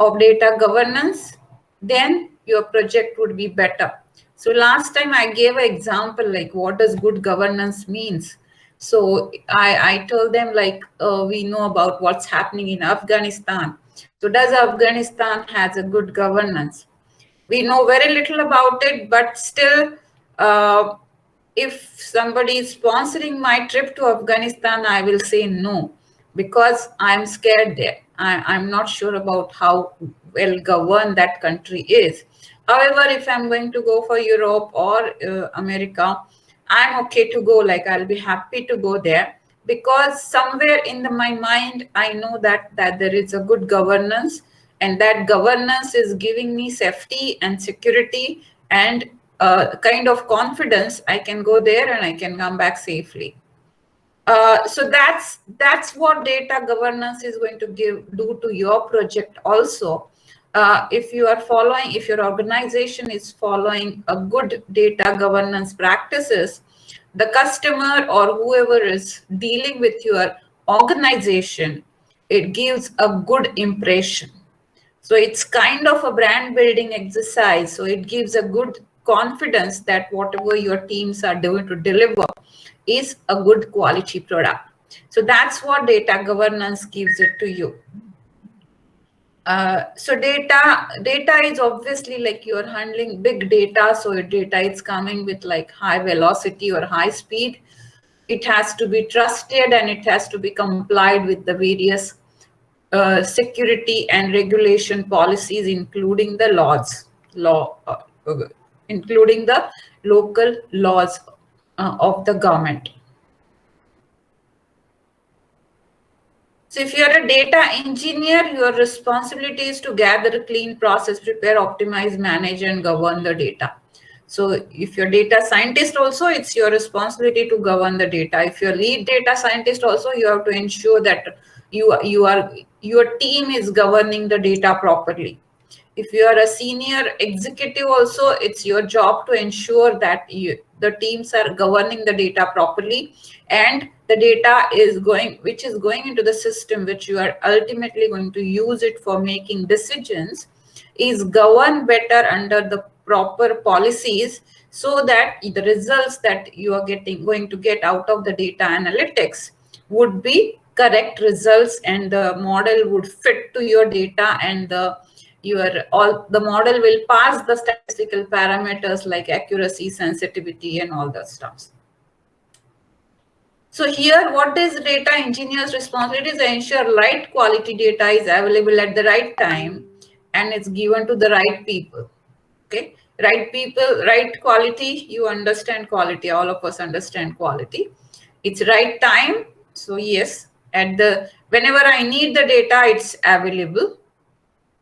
of data governance, then your project would be better. So last time I gave an example like what does good governance means. So I told them like we know about what's happening in Afghanistan. So does Afghanistan has a good governance? We know very little about it, but still, if somebody is sponsoring my trip to Afghanistan, I will say no, because I'm scared there. I'm not sure about how well governed that country is. However, if I'm going to go for Europe or America, I'm okay to go. Like I'll be happy to go there, because somewhere in my mind, I know that there is a good governance, and that governance is giving me safety and security and kind of confidence. I can go there and I can come back safely. So that's what data governance is going to do to your project also. If you are following, if your organization is following a good data governance practices, the customer or whoever is dealing with your organization, it gives a good impression. So it's kind of a brand building exercise. So it gives a good confidence that whatever your teams are doing to deliver is a good quality product. So that's what data governance gives it to you. So data is obviously like you're handling big data. So your data is coming with like high velocity or high speed. It has to be trusted and it has to be complied with the various security and regulation policies, including the including the local laws of the government. So if you're a data engineer, your responsibility is to gather, clean, process, prepare, optimize, manage, and govern the data. So if you're data scientist also, it's your responsibility to govern the data. If you're lead data scientist also, you have to ensure that your team is governing the data properly. If you are a senior executive also, it's your job to ensure that the teams are governing the data properly, and the data is which is going into the system, which you are ultimately going to use it for making decisions, is governed better under the proper policies, so that the results that you are going to get out of the data analytics would be correct results, and the model would fit to your data, and the model will pass the statistical parameters like accuracy, sensitivity, and all that stuff. So here, what is data engineer's responsibility is to ensure right quality data is available at the right time and it's given to the right people. Okay, right people, right quality. You understand quality. All of us understand quality. It's right time. So yes, whenever I need the data, it's available.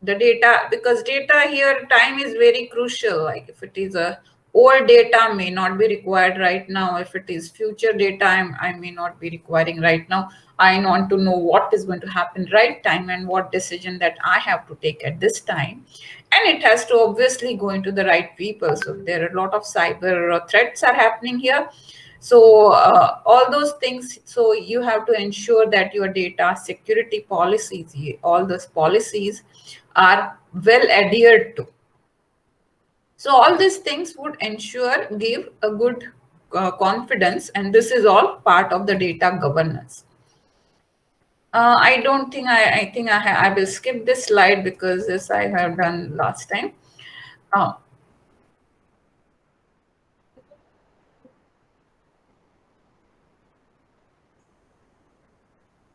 The data, because data here, time is very crucial. Like if it is a old data, may not be required right now. If it is future data, I may not be requiring right now. I want to know what is going to happen right time and what decision that I have to take at this time. And it has to obviously go into the right people. So there are a lot of cyber threats are happening here. So all those things, so you have to ensure that your data security policies, all those policies are well adhered to. So all these things would give a good confidence, and this is all part of the data governance. I don't think I think I will skip this slide because this I have done last time.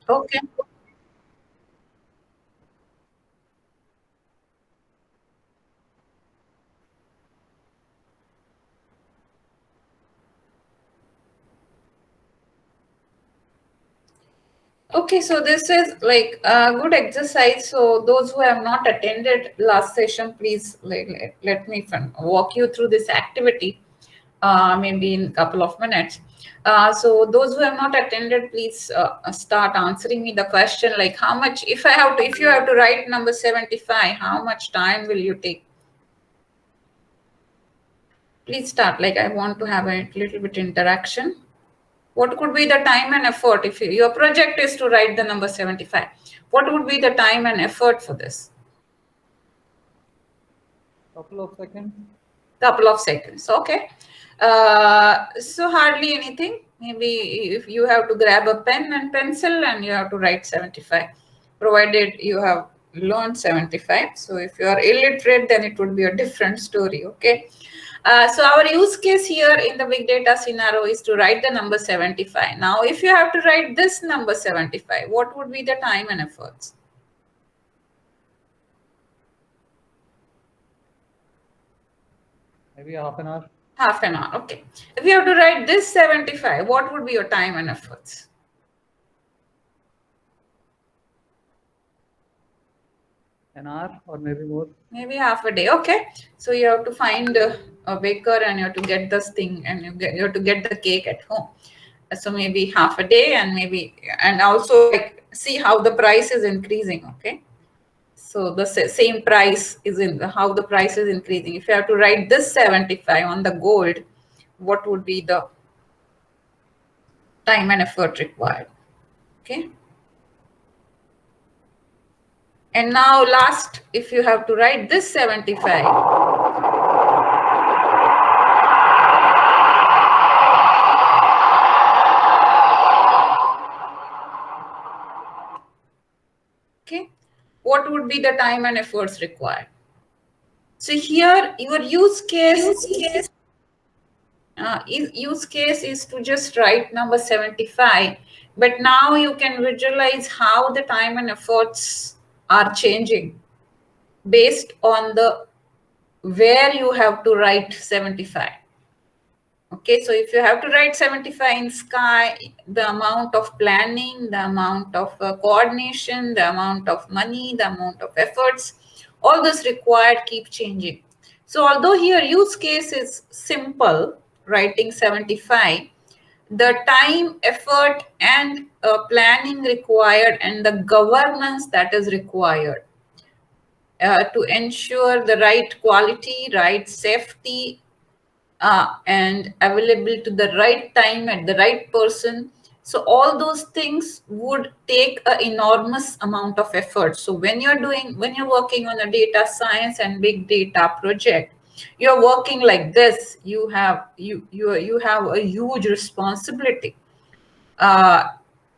Okay. Okay, so this is like a good exercise. So those who have not attended last session, please let me walk you through this activity, maybe in a couple of minutes. So those who have not attended, please start answering me the question like how much, if you have to write number 75, how much time will you take? Please start. Like I want to have a little bit interaction. What could be the time and effort if your project is to write the number 75? What would be the time and effort for this? Couple of seconds. Couple of seconds. Okay. So hardly anything. Maybe if you have to grab a pen and pencil and you have to write 75, provided you have learned 75. So if you are illiterate, then it would be a different story. Okay. So our use case here in the big data scenario is to write the number 75. Now, if you have to write this number 75, what would be the time and efforts? Maybe half an hour. Half an hour. Okay. If you have to write this 75, what would be your time and efforts? An hour or maybe more. Maybe half a day. Okay. So you have to find a baker and you have to get this thing and you have to get the cake at home. So maybe half a day and also like see how the price is increasing. Okay. So the same price is in how the price is increasing. If you have to write this 75 on the gold, what would be the time and effort required? Okay. And now last, if you have to write this 75, okay, what would be the time and efforts required? So here your use case is to just write number 75, but now you can visualize how the time and efforts are changing based on the where you have to write 75. Okay, so if you have to write 75 in sky, the amount of planning, the amount of coordination, the amount of money, the amount of efforts, all this required keep changing. So although here use case is simple, writing 75, the time, effort, and planning required and the governance that is required to ensure the right quality, right safety, and available to the right time at the right person. So all those things would take an enormous amount of effort. So when you're working on a data science and big data project, you're working like this. You have a huge responsibility.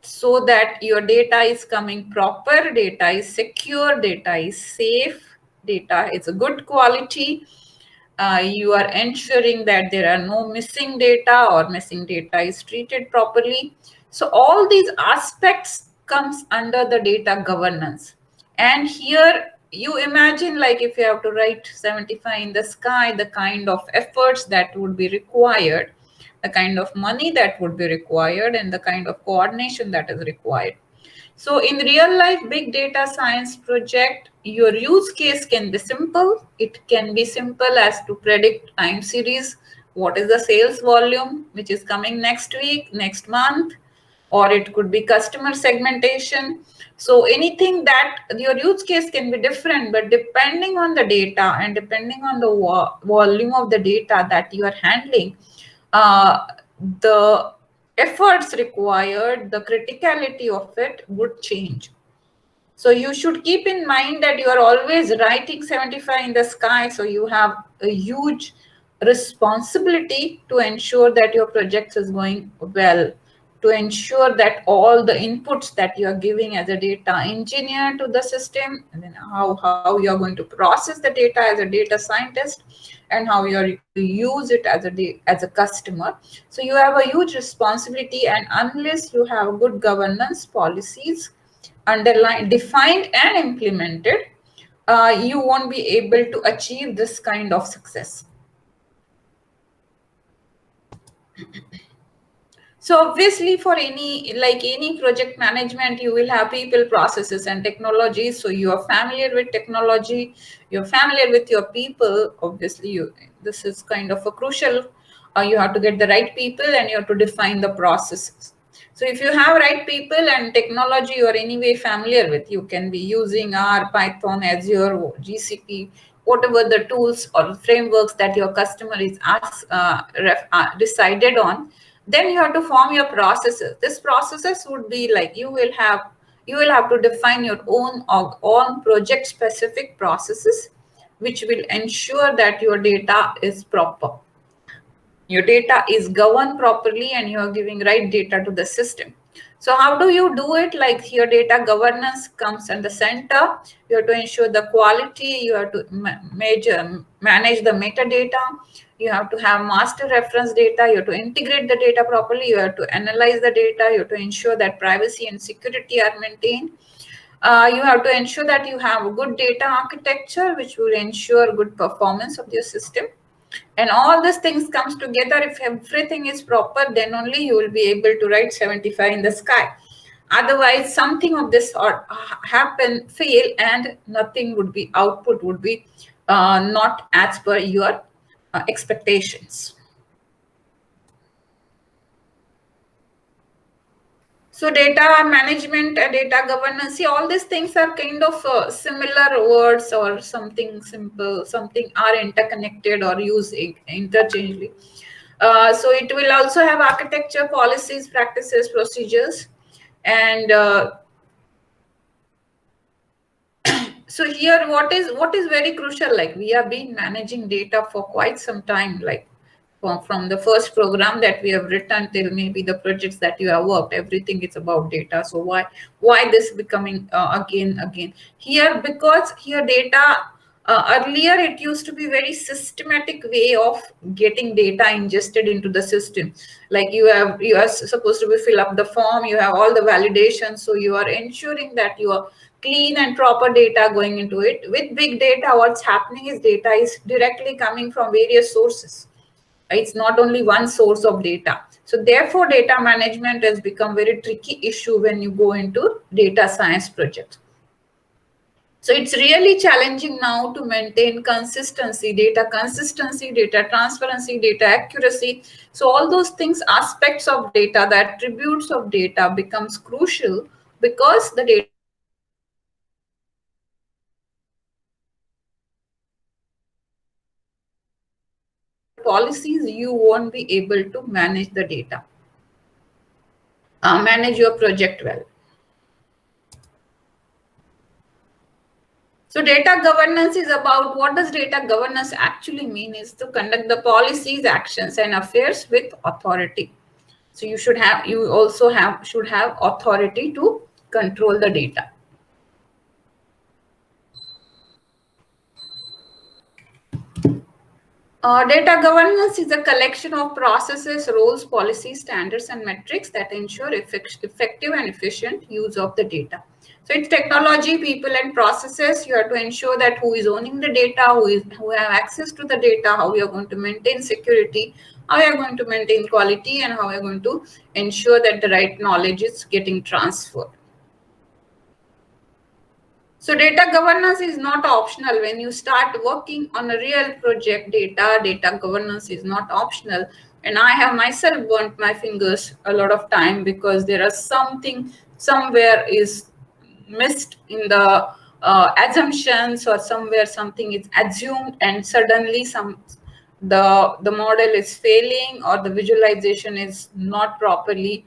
So that your data is coming proper, data is secure, data is safe, data is a good quality. You are ensuring that there are no missing data or missing data is treated properly. So all these aspects comes under the data governance. And here you imagine like if you have to write 75 in the sky, the kind of efforts that would be required, the kind of money that would be required, and the kind of coordination that is required. So in real life big data science project, your use case can be simple. It can be simple as to predict time series. What is the sales volume which is coming next week, next month, or it could be customer segmentation. So anything that your use case can be different, but depending on the data and depending on the volume of the data that you are handling, uh, the efforts required, the criticality of it would change. So you should keep in mind that you are always writing 75 in the sky. So you have a huge responsibility to ensure that your project is going well, to ensure that all the inputs that you are giving as a data engineer to the system, and then how you are going to process the data as a data scientist, and how you are going to use it as a customer. So you have a huge responsibility, and unless you have good governance policies underlined, defined, and implemented, you won't be able to achieve this kind of success. So obviously for any project management, you will have people, processes, and technologies. So you are familiar with technology, you're familiar with your people. Obviously, this is kind of a crucial. You have to get the right people and you have to define the processes. So if you have right people and technology you're anyway familiar with, you can be using R, Python, Azure, GCP, whatever the tools or frameworks that your customer is decided on. Then you have to form your processes. This processes would be like you will have to define your own project specific processes which will ensure that your data is proper. Your data is governed properly and you are giving right data to the system. So how do you do it? Like your data governance comes in the center. You have to ensure the quality. You have to manage the metadata. You have to have master reference data. You have to integrate the data properly. You have to analyze the data. You have to ensure that privacy and security are maintained. You have to ensure that you have a good data architecture, which will ensure good performance of your system. And all these things comes together. If everything is proper, then only you will be able to write 75 in the sky. Otherwise, something of this sort happen, fail, and nothing would be, output would be not as per your expectations. So data management, data governance, see, all these things are kind of similar words or something simple, something are interconnected or used interchangeably. So it will also have architecture, policies, practices, procedures. And so here, what is very crucial, like we have been managing data for quite some time, like from the first program that we have written till maybe the projects that you have worked, everything is about data. So why this becoming again here? Because here data, earlier it used to be very systematic way of getting data ingested into the system. Like you are supposed to be fill up the form, you have all the validation, so you are ensuring that you are clean and proper data going into it. With big data, what's happening is data is directly coming from various sources. It's not only one source of data. So therefore, data management has become very tricky issue when you go into data science projects. So it's really challenging now to maintain consistency, data transparency, data accuracy. So all those things, aspects of data, the attributes of data becomes crucial, because the data policies, you won't be able to manage the data, manage your project well. So data governance is about, what does data governance actually mean, is to conduct the policies, actions, and affairs with authority. So you should have authority to control the data. Data governance is a collection of processes, roles, policies, standards, and metrics that ensure effective and efficient use of the data. So it's technology, people, and processes. You have to ensure that who is owning the data, who have access to the data, how we are going to maintain security, how we are going to maintain quality, and how we are going to ensure that the right knowledge is getting transferred. So data governance is not optional. When you start working on a real project, data governance is not optional. And I have myself burnt my fingers a lot of time, because there is something somewhere is missed in the assumptions, or somewhere something is assumed, and suddenly the model is failing, or the visualization is not properly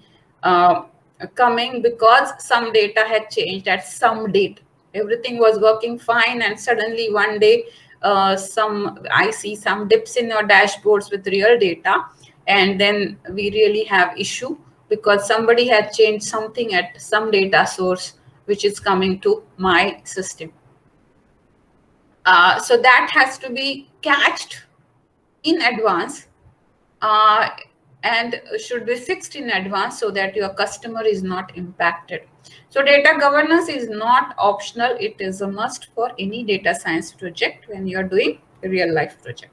coming, because some data had changed at some date. Everything was working fine, and suddenly one day I see some dips in your dashboards with real data, and then we really have issue, because somebody had changed something at some data source which is coming to my system. So that has to be catched in advance, uh, and should be fixed in advance, so that your customer is not impacted. So data governance is not optional. It is a must for any data science project when you're doing a real life project.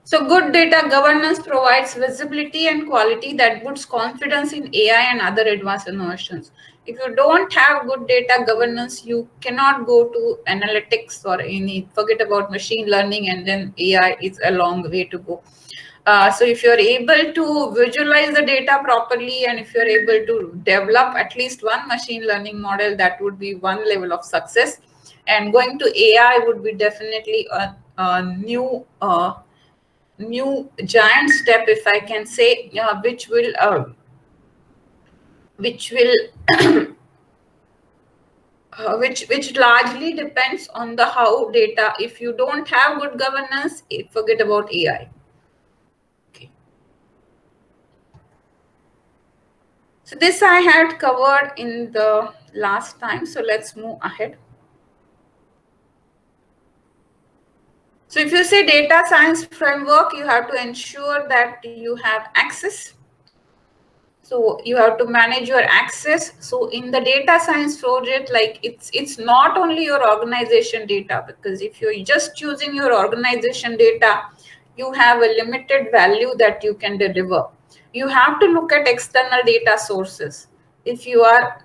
So good data governance provides visibility and quality that boosts confidence in AI and other advanced innovations. If you don't have good data governance, you cannot go to analytics or forget about machine learning, and then AI is a long way to go. So if you're able to visualize the data properly, and if you're able to develop at least one machine learning model, that would be one level of success. And going to AI would be definitely a new giant step, if I can say, which will which largely depends on the how data. If you don't have good governance, forget about AI. Okay. So this I had covered in the last time. So let's move ahead. So if you say data science framework, you have to ensure that you have access. So you have to manage your access. So in the data science project, like it's not only your organization data, because if you're just using your organization data, you have a limited value that you can deliver. You have to look at external data sources. If you are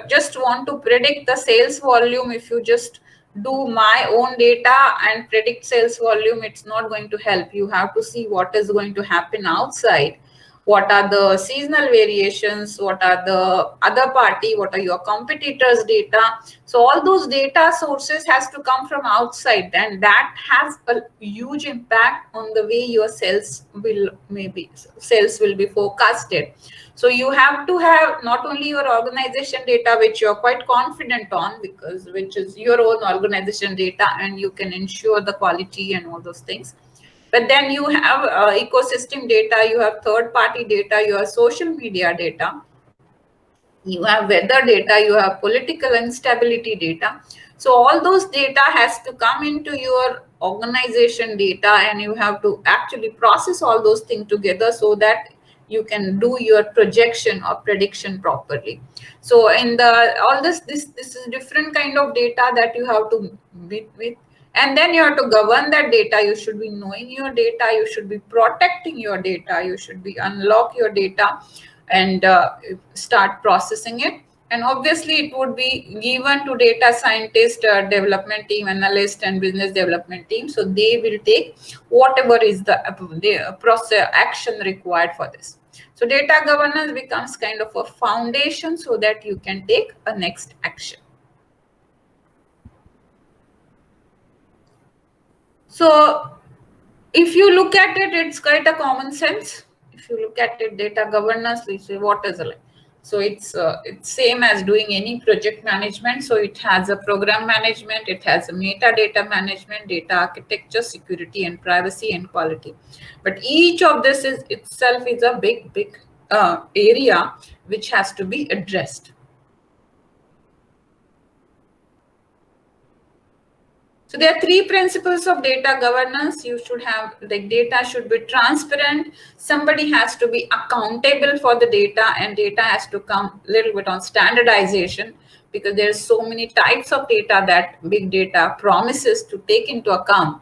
just want to predict the sales volume, if you just do my own data and predict sales volume, it's not going to help. You have to see what is going to happen outside. What are the seasonal variations, what are the other party, what are your competitors data. So all those data sources has to come from outside, and that has a huge impact on the way your sales will be forecasted. So you have to have not only your organization data, which you're quite confident on, because which is your own organization data, and you can ensure the quality and all those things. But then you have ecosystem data, you have third party data, you have social media data, you have weather data, you have political instability data. So all those data has to come into your organization data, and you have to actually process all those things together so that you can do your projection or prediction properly. So in the all this is different kind of data that you have to meet with. And then you have to govern that data. You should be knowing your data, you should be protecting your data, you should be unlock your data and start processing it. And obviously it would be given to data scientist, development team, analyst, and business development team. So they will take whatever is the process action required for this. So data governance becomes kind of a foundation so that you can take a next action. So if you look at it, it's quite a common sense. If you look at it, data governance, we say what is it like? So it's same as doing any project management. So it has a program management, it has a metadata management, data architecture, security and privacy and quality. But each of this is itself is a big area which has to be addressed. So there are three principles of data governance. You should have, like, data should be transparent. Somebody has to be accountable for the data, and data has to come a little bit on standardization, because there's so many types of data that big data promises to take into account.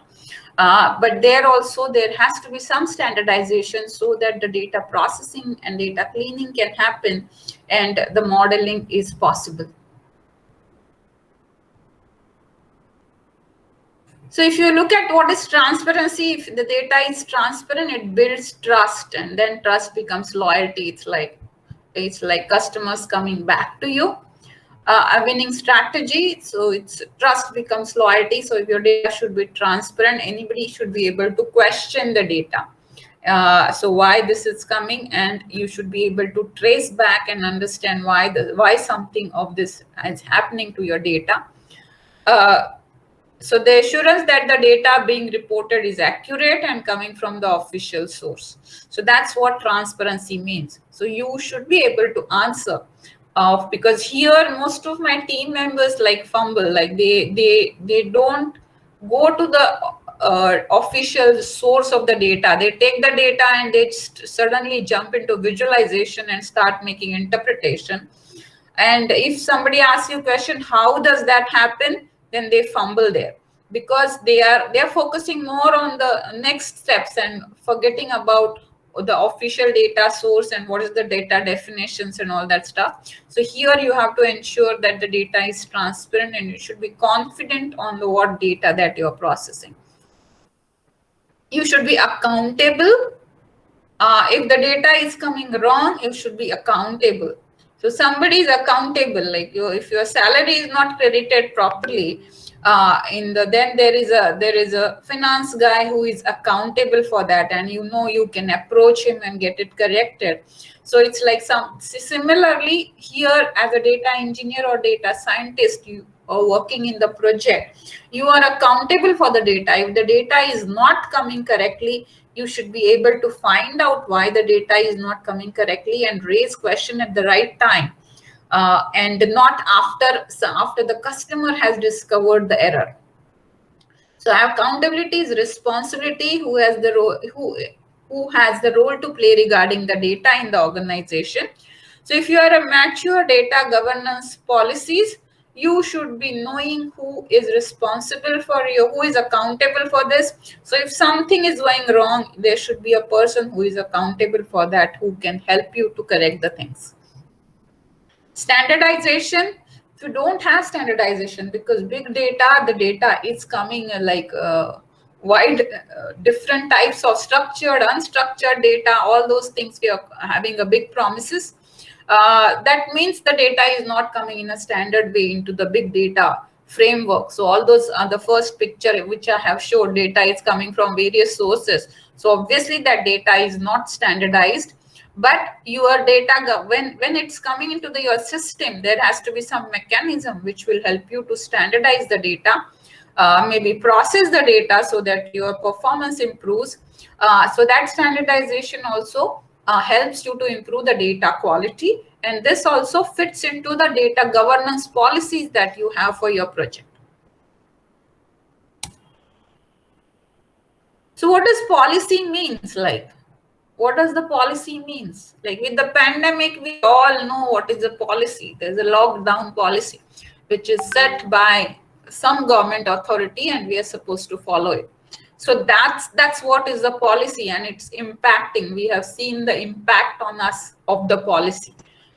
But there has to be some standardization so that the data processing and data cleaning can happen and the modeling is possible. So if you look at what is transparency, if the data is transparent, it builds trust, and then trust becomes loyalty. It's like customers coming back to you. A winning strategy. So it's trust becomes loyalty. So if your data should be transparent, anybody should be able to question the data. So why this is coming, and you should be able to trace back and understand why something of this is happening to your data. So the assurance that the data being reported is accurate and coming from the official source. So that's what transparency means. So you should be able to answer, because here most of my team members like fumble, like they don't go to the official source of the data. They take the data and they suddenly jump into visualization and start making interpretation. And if somebody asks you a question, how does that happen? Then they fumble there, because they're focusing more on the next steps and forgetting about the official data source and what is the data definitions and all that stuff. So here you have to ensure that the data is transparent, and you should be confident on the what data that you're processing. You should be accountable. If the data is coming wrong, you should be accountable. So somebody is accountable, like if your salary is not credited properly, Then there is a finance guy who is accountable for that, and you can approach him and get it corrected. So it's like similarly here, as a data engineer or data scientist, you are working in the project, you are accountable for the data. If the data is not coming correctly, you should be able to find out why the data is not coming correctly and raise question at the right time, and not after the customer has discovered the error. So accountability is responsibility who has the role who has the role to play regarding the data in the organization. So if you are a mature data governance policies, you should be knowing who is responsible for you, who is accountable for this. So if something is going wrong, there should be a person who is accountable for that, who can help you to correct the things. Standardization, if you don't have standardization, because big data, the data is coming wide, different types of structured, unstructured data, all those things, we are having a big promises. That means the data is not coming in a standard way into the big data framework. So all those are the first picture which I have showed, data is coming from various sources. So obviously that data is not standardized. But your data, when it's coming into your system, there has to be some mechanism which will help you to standardize the data, maybe process the data so that your performance improves. So that standardization also helps you to improve the data quality, and this also fits into the data governance policies that you have for your project. So what does policy means? Like, what does the policy means? Like with the pandemic, we all know what is the policy. There's a lockdown policy, which is set by some government authority, and we are supposed to follow it. So that's what is the policy, and it's impacting. We have seen the impact on us of the policy,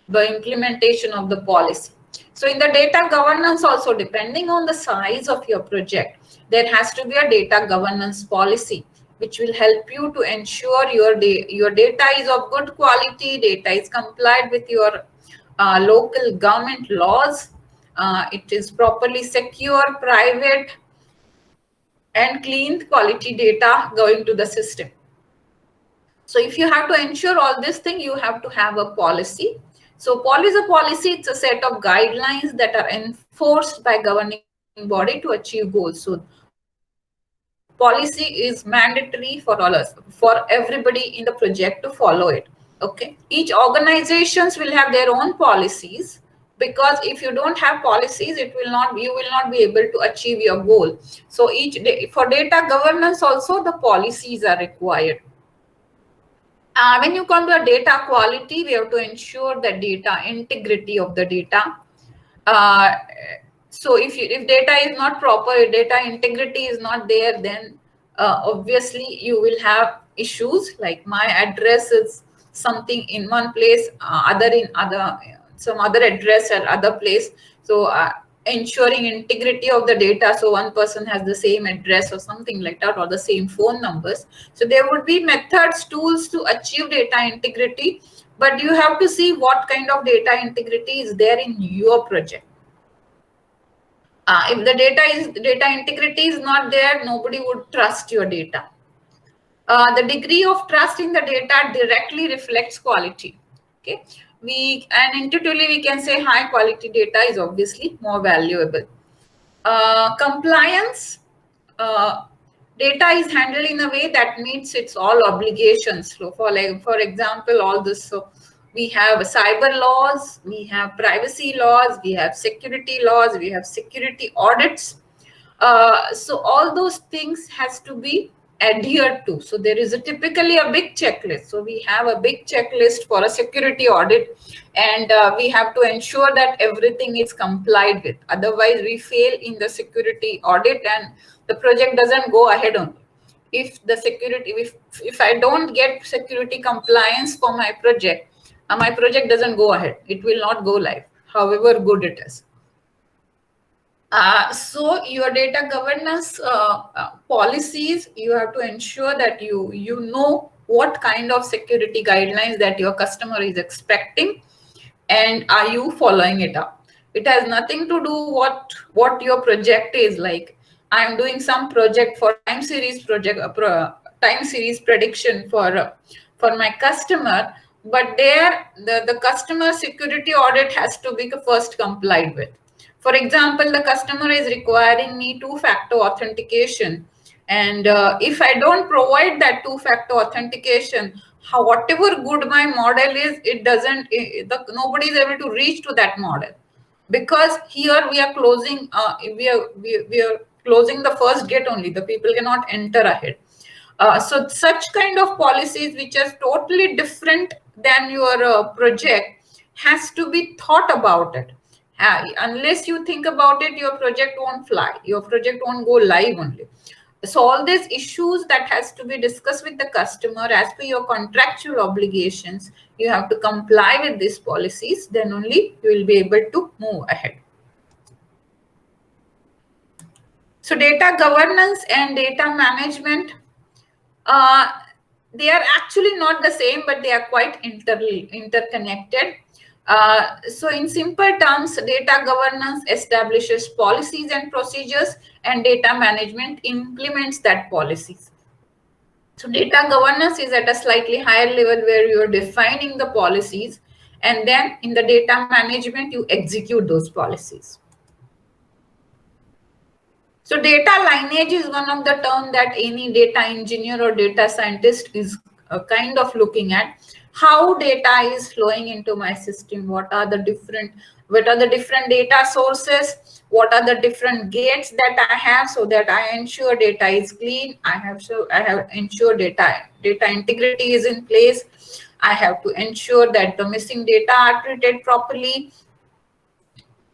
the implementation of the policy. So in the data governance also, depending on the size of your project, there has to be a data governance policy which will help you to ensure your data is of good quality, data is complied with your local government laws, it is properly secure, private, and clean quality data going to the system. So if you have to ensure all this thing, you have to have a policy. So policy, it's a set of guidelines that are enforced by governing body to achieve goals. So policy is mandatory for all us, for everybody in the project to follow it. Okay. Each organizations will have their own policies, because if you don't have policies, you will not be able to achieve your goal. So for data governance also, the policies are required. When you come to data quality, we have to ensure the data integrity of the data. So if data is not proper, if data integrity is not there, then obviously you will have issues. Like my address is something in one place, some other address at other place. So ensuring integrity of the data, so one person has the same address or something like that, or the same phone numbers. So there would be methods, tools to achieve data integrity, but you have to see what kind of data integrity is there in your project. If the data integrity is not there, nobody would trust your data. The degree of trust in the data directly reflects quality. Okay, intuitively we can say high quality data is obviously more valuable. Compliance, data is handled in a way that meets its all obligations. So for example, all this. So we have cyber laws, we have privacy laws, we have security laws, we have security audits. So all those things has to be adhered to. So there is typically a big checklist. So we have a big checklist for a security audit, and we have to ensure that everything is complied with. Otherwise, we fail in the security audit, and the project doesn't go ahead on. If I don't get security compliance for my project doesn't go ahead. It will not go live, however good it is. So your data governance policies, you have to ensure that you know what kind of security guidelines that your customer is expecting, and are you following it up. It has nothing to do what your project is. Like, I'm doing some project for time series project, time series prediction for my customer, but there the customer security audit has to be first complied with. For example, the customer is requiring me two-factor authentication, and if I don't provide that two-factor authentication, whatever good my model is, it doesn't, nobody is able to reach to that model, because here we are closing, we are closing the first gate only. The people cannot enter ahead. So such kind of policies which are totally different than your project has to be thought about it. Unless you think about it, your project won't fly, your project won't go live only. So all these issues that has to be discussed with the customer as per your contractual obligations, you have to comply with these policies, then only you will be able to move ahead. So data governance and data management, they are actually not the same, but they are quite interconnected. So in simple terms, data governance establishes policies and procedures, and data management implements that policies. So data governance is at a slightly higher level where you're defining the policies, and then in the data management, you execute those policies. So data lineage is one of the terms that any data engineer or data scientist is kind of looking at. How data is flowing into my system? What are the different data sources? What are the different gates that I have, so that I ensure data is clean? I have ensure data integrity is in place. I have to ensure that the missing data are treated properly.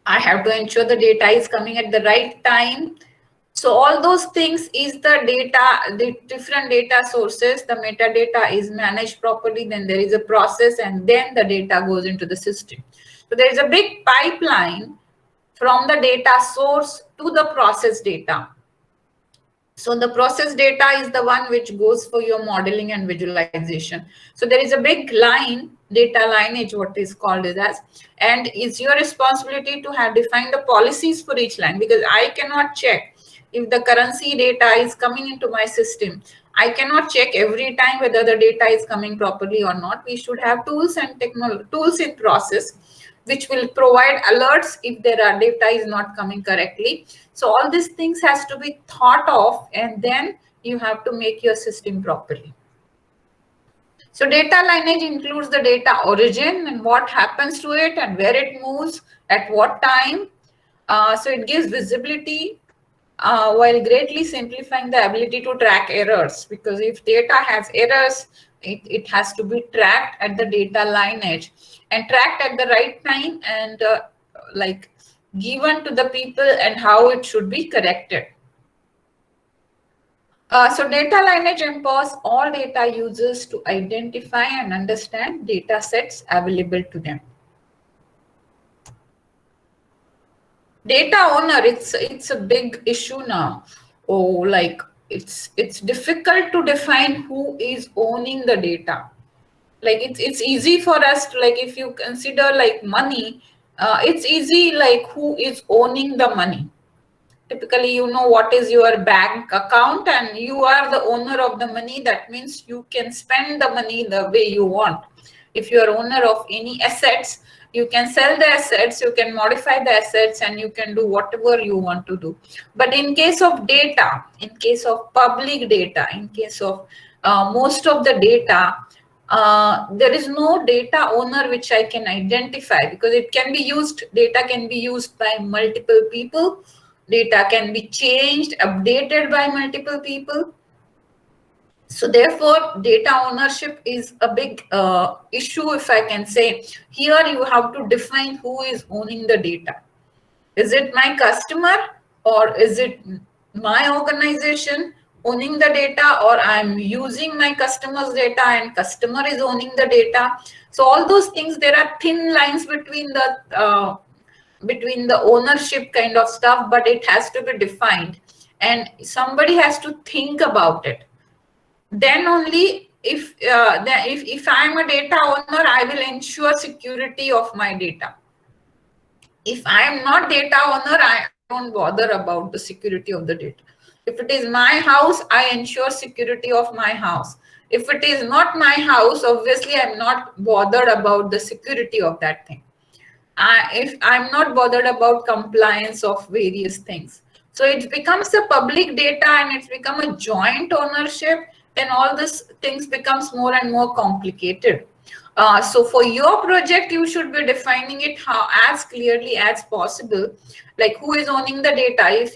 I have to ensure the data is coming at the right time. So all those things is the data, the different data sources, the metadata is managed properly, then there is a process, and then the data goes into the system. So there is a big pipeline from the data source to the process data. So the process data is the one which goes for your modeling and visualization. So there is a big line, data lineage, what is called it as, and it's your responsibility to have defined the policies for each line, because I cannot check if the currency data is coming into my system. I cannot check every time whether the data is coming properly or not. We should have tools and tools in process which will provide alerts if there are data is not coming correctly. So all these things has to be thought of, and then you have to make your system properly. So data lineage includes the data origin and what happens to it and where it moves at what time. So it gives visibility while greatly simplifying the ability to track errors, because if data has errors, it has to be tracked at the data lineage and tracked at the right time, and like given to the people and how it should be corrected. So data lineage empowers all data users to identify and understand data sets available to them. Data owner, it's a big issue now. Oh, like it's difficult to define who is owning the data. Like it's easy for us to, like, if you consider like money, it's easy, like who is owning the money. Typically, you know what is your bank account and you are the owner of the money. That means you can spend the money the way you want. If you are owner of any assets, you can sell the assets, you can modify the assets, and you can do whatever you want to do. But in case of data, in case of public data, in case of most of the data, there is no data owner which I can identify, because it can be used, data can be used by multiple people. Data can be changed, updated by multiple people. So therefore, data ownership is a big issue, if I can say. Here you have to define who is owning the data. Is it my customer, or is it my organization owning the data, or I'm using my customer's data and customer is owning the data? So all those things, there are thin lines between the ownership kind of stuff, but it has to be defined and somebody has to think about it. Then only, if I'm a data owner, I will ensure security of my data. If I am not data owner, I don't bother about the security of the data. If it is my house, I ensure security of my house. If it is not my house, obviously I'm not bothered about the security of that thing. If I'm not bothered about compliance of various things. So it becomes a public data and it's become a joint ownership, then all these things becomes more and more complicated. So for your project, you should be defining it how as clearly as possible, like who is owning the data. If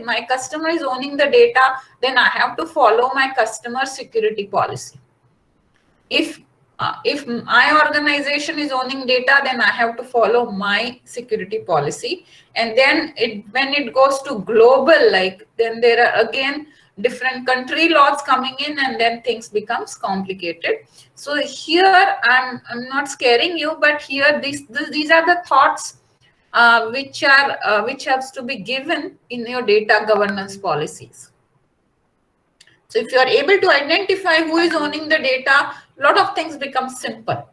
my customer is owning the data, then I have to follow my customer security policy. If my organization is owning data, then I have to follow my security policy. And then when it goes to global, like then there are again different country laws coming in, and then things becomes complicated. So here I'm not scaring you, but here these are the thoughts which has to be given in your data governance policies. So if you are able to identify who is owning the data, a lot of things become simple.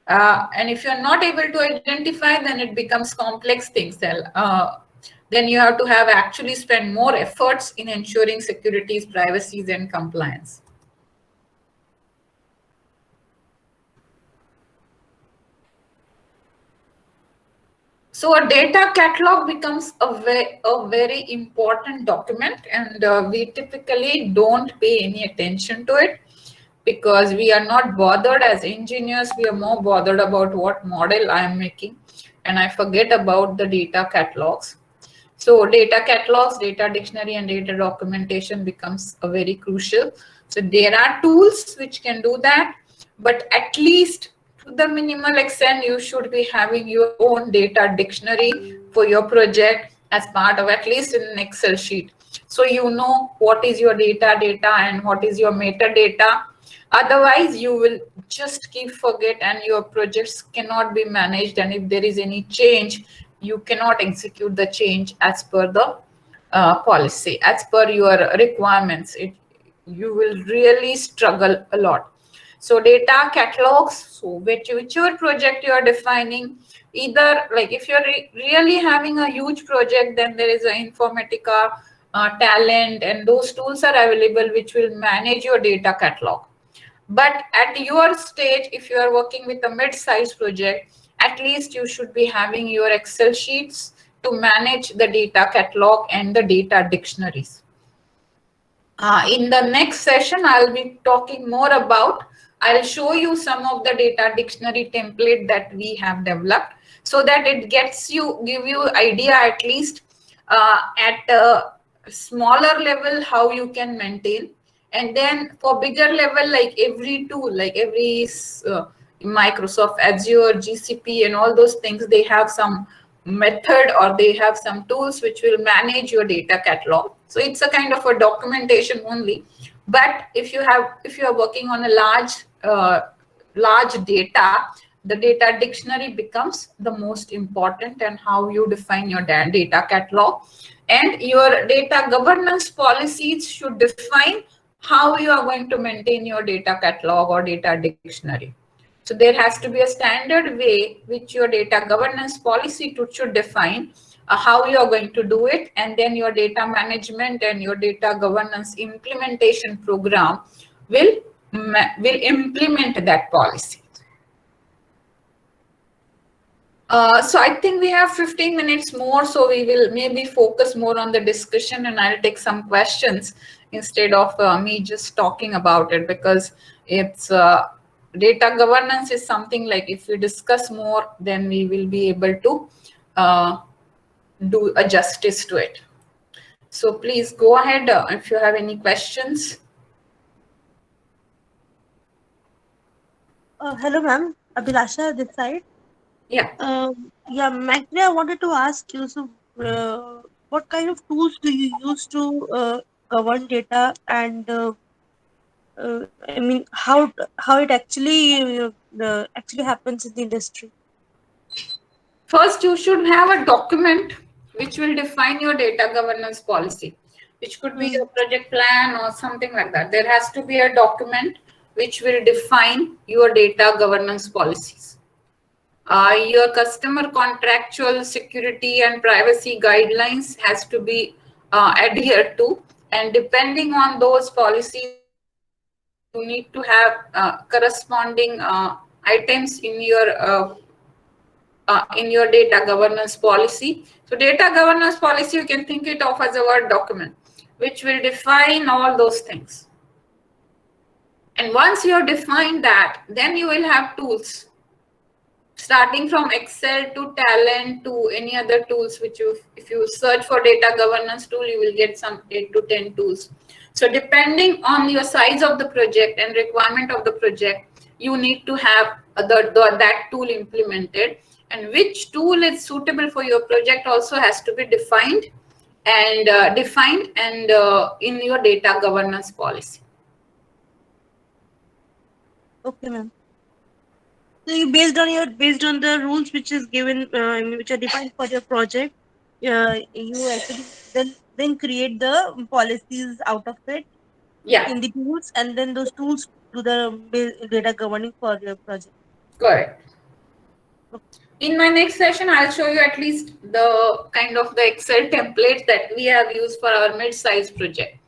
And if you're not able to identify, then it becomes complex things. Then you have to have actually spend more efforts in ensuring securities, privacies, and compliance. So a data catalog becomes a very important document, and we typically don't pay any attention to it because we are not bothered as engineers. We are more bothered about what model I am making, and I forget about the data catalogs. So data catalogs, data dictionary, and data documentation becomes a very crucial. So there are tools which can do that, but at least to the minimal extent, you should be having your own data dictionary for your project as part of at least in an Excel sheet. So you know what is your data and what is your metadata. Otherwise, you will just keep forget and your projects cannot be managed. And if there is any change, you cannot execute the change as per the policy, as per your requirements. You will really struggle a lot. So data catalogs, so whichever project you are defining, either like if you're really having a huge project, then there is an Informatica, Talent, and those tools are available which will manage your data catalog. But at your stage, if you are working with a mid-sized project, at least you should be having your Excel sheets to manage the data catalog and the data dictionaries. In the next session, I'll be talking more about, I'll show you some of the data dictionary template that we have developed so that it give you idea at least at a smaller level how you can maintain. And then for bigger level, like every tool, like every Microsoft Azure, GCP, and all those things, they have some method or they have some tools which will manage your data catalog. So it's a kind of a documentation only. But if you are working on a large data, the data dictionary becomes the most important, and how you define your data catalog. And your data governance policies should define how you are going to maintain your data catalog or data dictionary. So there has to be a standard way which your data governance policy should define how you are going to do it, and then your data management and your data governance implementation program will implement that policy. So I think we have 15 minutes more, so we will maybe focus more on the discussion, and I'll take some questions instead of me just talking about it, because it's data governance is something like if we discuss more, then we will be able to do a justice to it. So please go ahead if you have any questions. Hello, ma'am. Abhilasha this side. Yeah. Yeah, actually, I wanted to ask you, so what kind of tools do you use to govern data, and I mean, how it actually happens in the industry? First, you should have a document which will define your data governance policy, which could be your project plan or something like that. There has to be a document which will define your data governance policies. Your customer contractual security and privacy guidelines has to be adhered to, and depending on those policies, you need to have corresponding items in your data governance policy. So data governance policy, you can think it of as a Word document, which will define all those things. And once you have defined that, then you will have tools, starting from Excel to Talent to any other tools, which if you search for data governance tool, you will get some 8 to 10 tools. So depending on your size of the project and requirement of the project, you need to have that tool implemented, and which tool is suitable for your project also has to be defined and in your data governance policy. Okay, ma'am. So you based on the rules which is given, which are defined for your project, you actually then create the policies out of it Yeah, in the tools, and then those tools do the data governing for your project. correct. In my next session, I'll show you at least the kind of the Excel templates that we have used for our mid-sized project.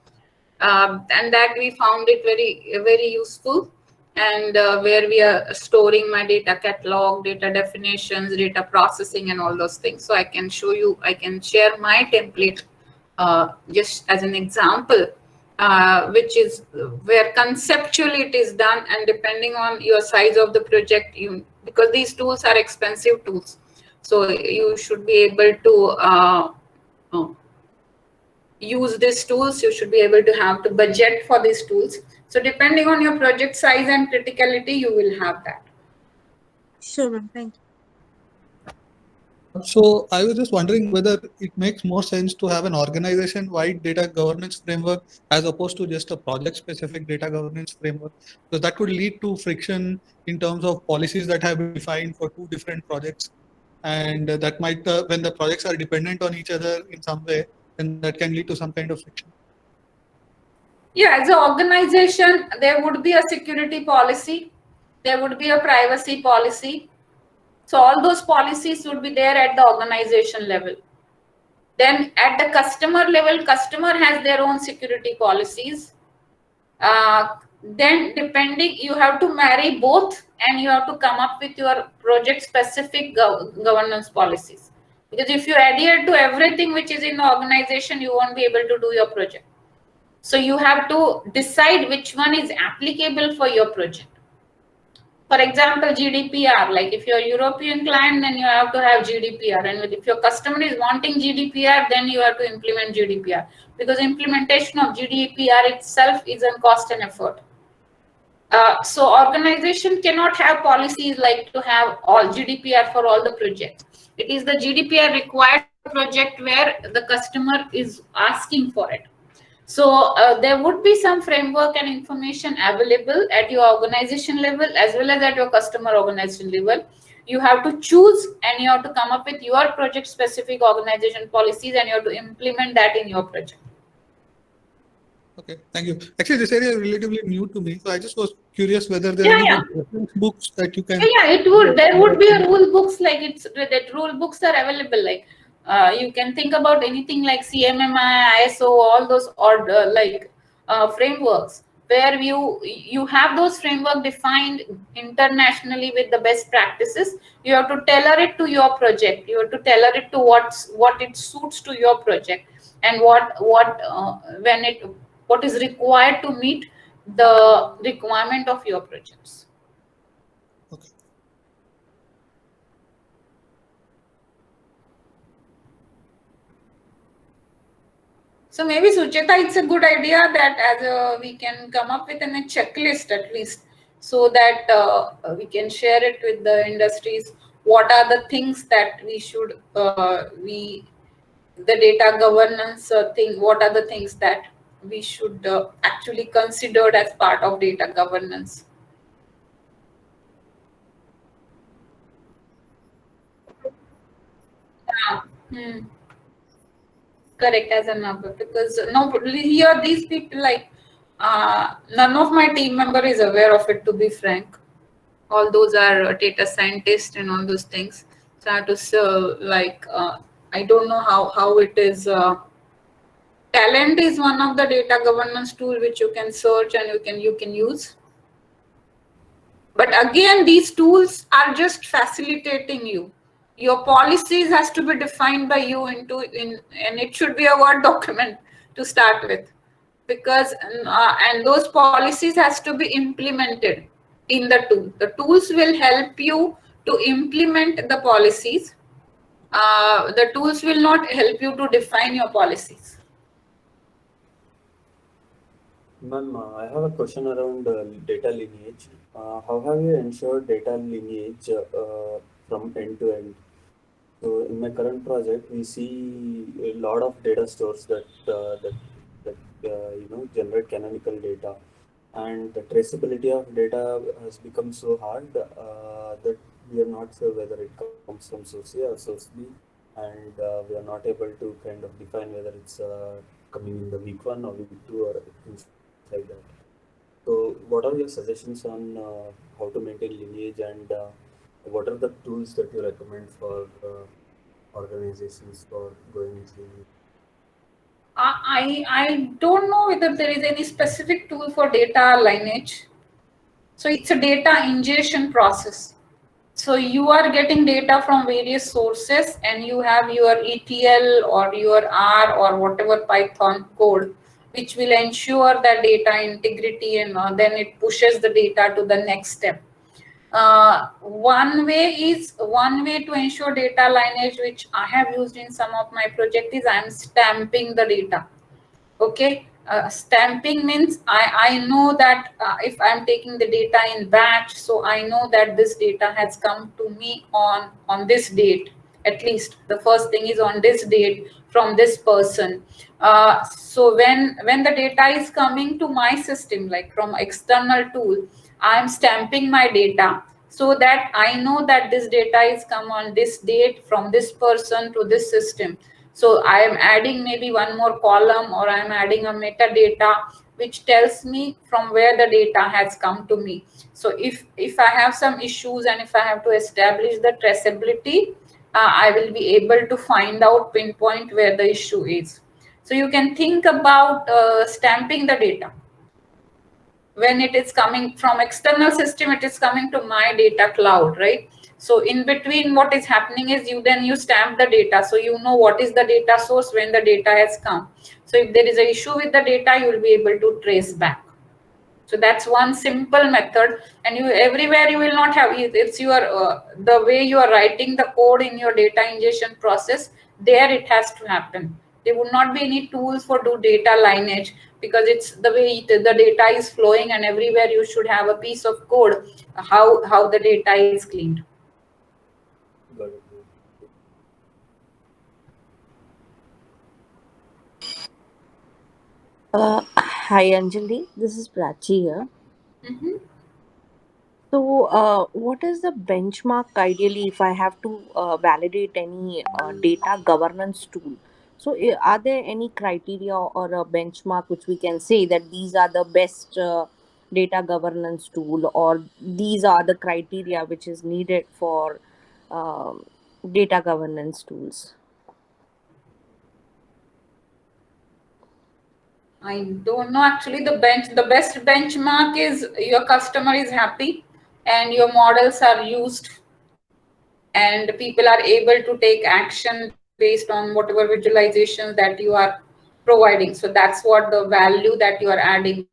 And that we found it very useful, and where we are storing my data catalog, data definitions, data processing, and all those things. So I can show you, I can share my template just as an example, which is where conceptually it is done, and depending on your size of the project, because these tools are expensive tools, so you should be able to use these tools. You should be able to have to budget for these tools. So depending on your project size and criticality, you will have that. Sure, ma'am. Thank you. So I was just wondering whether it makes more sense to have an organization-wide data governance framework as opposed to just a project-specific data governance framework, because that could lead to friction in terms of policies that have been defined for two different projects, and that might, when the projects are dependent on each other in some way, then that can lead to some kind of friction. Yeah, as an organization, there would be a security policy, there would be a privacy policy. So all those policies would be there at the organization level. Then at the customer level, customer has their own security policies. Then depending, you have to marry both, and you have to come up with your project specific governance policies. Because if you adhere to everything which is in the organization, you won't be able to do your project. So you have to decide which one is applicable for your project. For example, GDPR, like if you're a European client, then you have to have GDPR. And if your customer is wanting GDPR, then you have to implement GDPR, because implementation of GDPR itself is a cost and effort. So organization cannot have policies like to have all GDPR for all the projects. It is the GDPR required project where the customer is asking for it. So there would be some framework and information available at your organization level as well as at your customer organization level. You have to choose, and you have to come up with your project specific organization policies, and you have to implement that in your project. Okay, thank you. Actually, this area is relatively new to me, so I just was curious whether there are any reference books that you can. Yeah, it would. There would be a rule books, like that rule books are available. Like you can think about anything like CMMI, ISO, all those frameworks where you have those framework defined internationally with the best practices. You have to tailor it to your project. You have to tailor it to what it suits to your project, and what is required to meet the requirement of your projects. Okay. So maybe, Sucheta, it's a good idea that we can come up with a checklist at least, so that we can share it with the industries. What are the things that we should, the data governance thing, what are the things that we should actually consider as part of data governance? Yeah. Correct, as a number, because here these people, like none of my team member is aware of it, to be frank. all those are data scientists and all those things. So I have to I don't know how it is. Talent is one of the data governance tool which you can search and you can use. But again, these tools are just facilitating you. Your policies has to be defined by you and it should be a Word document to start with, because and those policies has to be implemented in the tool. The tools will help you to implement the policies. The tools will not help you to define your policies. Ma'am, I have a question around data lineage. How have you ensured data lineage from end to end? So in my current project, we see a lot of data stores that generate canonical data, and the traceability of data has become so hard that we are not sure whether it comes from source A or source B, and we are not able to kind of define whether it's coming in the week 1 or week 2 or things like that. So what are your suggestions on how to maintain lineage, and what are the tools that you recommend for organizations for going lineage? I don't know whether there is any specific tool for data lineage. So it's a data ingestion process. So you are getting data from various sources and you have your ETL or your R or whatever Python code, which will ensure that data integrity, and then it pushes the data to the next step. One way to ensure data lineage, which I have used in some of my projects, is I'm stamping the data. Okay, stamping means I know that if I'm taking the data in batch, so I know that this data has come to me on this date. At least the first thing is on this date from this person. So when the data is coming to my system, like from external tool, I'm stamping my data so that I know that this data is come on this date from this person to this system. So I am adding maybe one more column, or I am adding a metadata which tells me from where the data has come to me. So if I have some issues and if I have to establish the traceability, I will be able to find out, pinpoint where the issue is. So you can think about stamping the data. When it is coming from external system, it is coming to my data cloud, right? So in between, what is happening is you stamp the data, so you know what is the data source when the data has come. So if there is an issue with the data, you will be able to trace back. So that's one simple method, and everywhere you will not have it's your the way you are writing the code in your data ingestion process. There it has to happen. There would not be any tools for do data lineage, because it's the way the data is flowing, and everywhere you should have a piece of code how the data is cleaned. Got it. Hi Anjali, this is Prachi here. Mm-hmm. So, what is the benchmark ideally if I have to validate any data governance tool? So, are there any criteria or a benchmark which we can say that these are the best data governance tool, or these are the criteria which is needed for um, data governance tools? I don't know actually. The best benchmark is your customer is happy and your models are used and people are able to take action based on whatever visualizations that you are providing. So that's what the value that you are adding.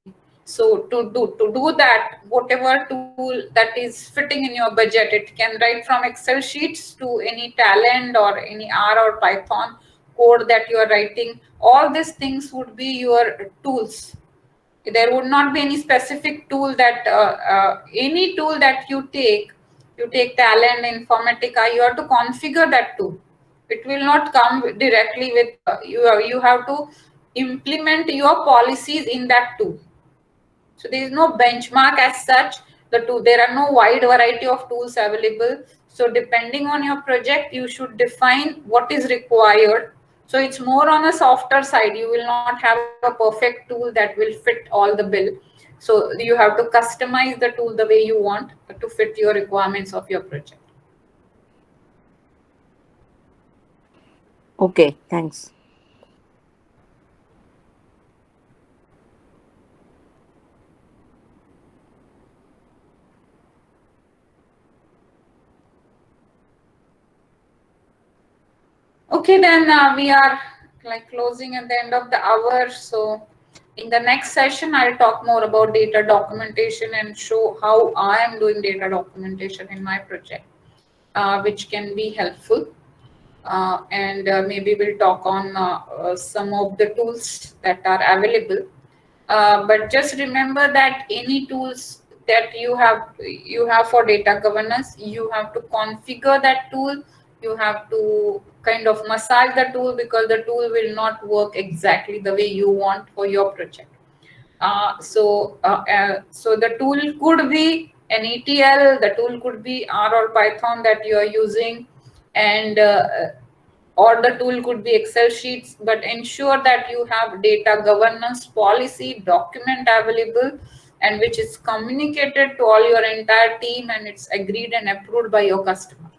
So to do that, whatever tool that is fitting in your budget, it can write from Excel sheets to any Talend or any R or Python code that you are writing. All these things would be your tools. There would not be any specific tool that any tool that you take Talend, Informatica, you have to configure that tool. It will not come directly with you have to implement your policies in that tool. So there is no benchmark as such. There are no wide variety of tools available. So depending on your project, you should define what is required. So it's more on a softer side. You will not have a perfect tool that will fit all the bill. So you have to customize the tool the way you want to fit your requirements of your project. Okay, thanks. Okay, then we are like closing at the end of the hour. So in the next session, I'll talk more about data documentation and show how I am doing data documentation in my project, which can be helpful. And maybe we'll talk on some of the tools that are available. But just remember that any tools that you have for data governance, you have to configure that tool. You have to kind of massage the tool, because the tool will not work exactly the way you want for your project. So the tool could be an ETL, the tool could be R or Python that you are using, and or the tool could be Excel sheets, but ensure that you have data governance policy document available, and which is communicated to all your entire team, and it's agreed and approved by your customer.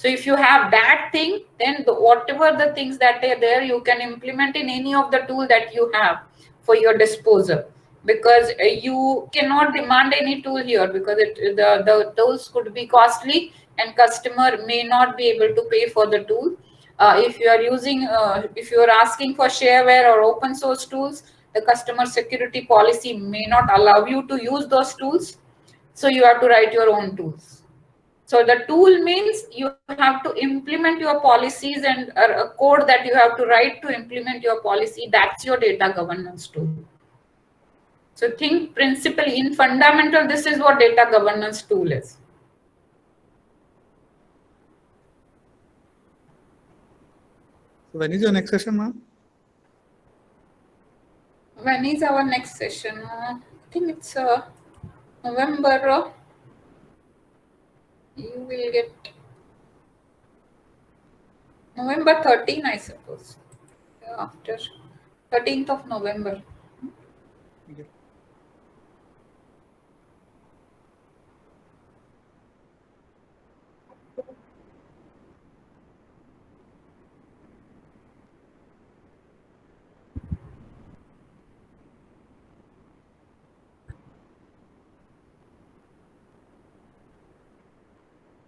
So if you have that thing, then whatever the things that are there, you can implement in any of the tool that you have for your disposal, because you cannot demand any tool here, because the tools could be costly and customer may not be able to pay for the tool. If you are if you are asking for shareware or open source tools, the customer security policy may not allow you to use those tools. So you have to write your own tools. So the tool means you have to implement your policies, and a code that you have to write to implement your policy. That's your data governance tool. So think principally in fundamental, this is what data governance tool is. So when is your next session, ma'am? When is our next session? I think it's November. You will get November 13, I suppose. After 13th of November. Yeah.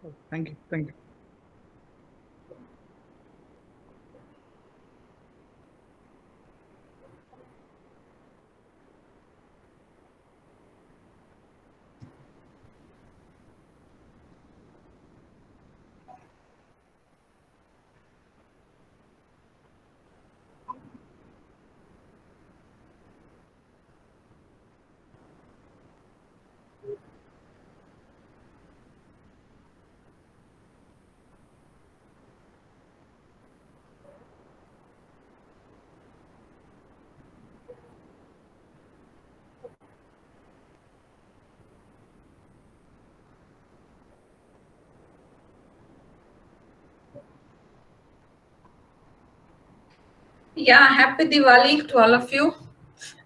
Oh, thank you. Thank you. Yeah, happy Diwali to all of you.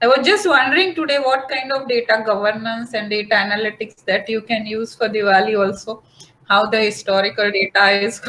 I was just wondering today what kind of data governance and data analytics that you can use for Diwali also, how the historical data is